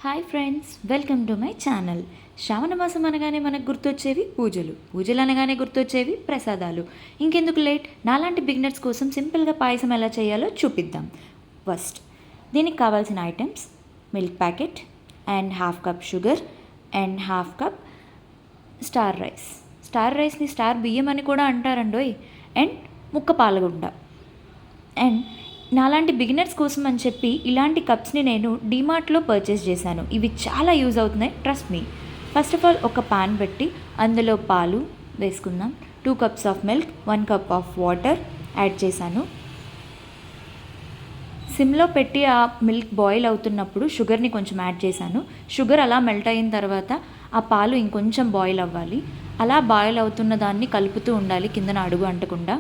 Hi friends, welcome to my channel. శ్రావణ మాసం అనగానే మనకు గుర్తొచ్చేవి పూజలు, పూజలు అనగానే గుర్తొచ్చేవి ప్రసాదాలు. ఇంకెందుకు లేట్, నాలాంటి బిగినర్స్ కోసం సింపుల్గా పాయసం ఎలా చేయాలో చూపిద్దాం. ఫస్ట్ దీనికి కావాల్సిన items: milk packet and half cup sugar and half cup star rice. Star రైస్ని స్టార్ బియ్యం అని కూడా అంటారండోయ్. అండ్ ముక్క పాలగుండ. అండ్ నాలాంటి బిగినర్స్ కోసం అని చెప్పి ఇలాంటి కప్స్ని నేను డీమార్ట్లో పర్చేస్ చేశాను. ఇవి చాలా యూజ్ అవుతున్నాయి, trust me. First of all ఒక పాన్ పెట్టి అందులో పాలు వేసుకుందాం. 2 cups of milk, 1 cup of water add చేశాను. సిమ్లో పెట్టి ఆ మిల్క్ బాయిల్ అవుతున్నప్పుడు షుగర్ని కొంచెం యాడ్ చేశాను. షుగర్ అలా మెల్ట్ అయిన తర్వాత ఆ పాలు ఇంకొంచెం బాయిల్ అవ్వాలి. అలా బాయిల్ అవుతున్న దాన్ని కలుపుతూ ఉండాలి, కిందన అడుగు అంటకుండా.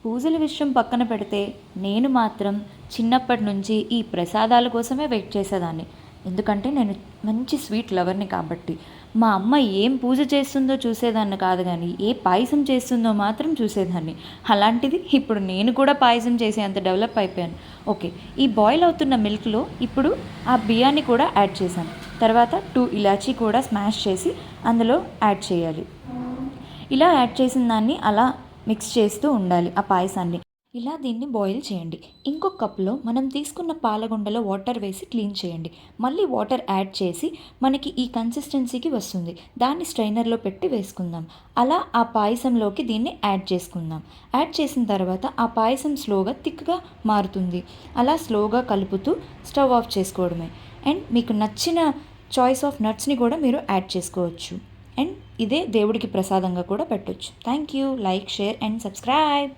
పూజల విషయం పక్కన పెడితే నేను మాత్రం చిన్నప్పటి నుంచి ఈ ప్రసాదాల కోసమే వెయిట్ చేసేదాన్ని. ఎందుకంటే నేను మంచి స్వీట్ లవర్ని కాబట్టి. మా అమ్మ ఏం పూజ చేస్తుందో చూసేదాన్ని కాదు, కానీ ఏ పాయసం చేస్తుందో మాత్రం చూసేదాన్ని. అలాంటిది ఇప్పుడు నేను కూడా పాయసం చేసే అంత డెవలప్ అయిపోయాను. ఓకే, ఈ బాయిల్ అవుతున్న మిల్క్లో ఇప్పుడు ఆ బియ్యాన్ని కూడా యాడ్ చేశాను. తర్వాత 2 ఇలాచీ కూడా స్మాష్ చేసి అందులో యాడ్ చేయాలి. ఇలా యాడ్ చేసిన దాన్ని అలా మిక్స్ చేస్తూ ఉండాలి ఆ పాయసాన్ని. ఇలా దీన్ని బాయిల్ చేయండి. ఇంకొక కప్లో మనం తీసుకున్న పాలగుండలో వాటర్ వేసి క్లీన్ చేయండి. మళ్ళీ వాటర్ యాడ్ చేసి మనకి ఈ కన్సిస్టెన్సీకి వస్తుంది. దాన్ని స్ట్రైనర్లో పెట్టి వేసుకుందాం. అలా ఆ పాయసంలోకి దీన్ని యాడ్ చేసుకుందాం. యాడ్ చేసిన తర్వాత ఆ పాయసం స్లోగా థిక్గా మారుతుంది. అలా స్లోగా కలుపుతూ స్టవ్ ఆఫ్ చేసుకోవడమే. అండ్ మీకు నచ్చిన చాయిస్ ఆఫ్ నట్స్ని కూడా మీరు యాడ్ చేసుకోవచ్చు. అండ్ ఇదే దేవుడికి ప్రసాదంగా కూడా పెట్టొచ్చు. Thank you. Like, share and subscribe.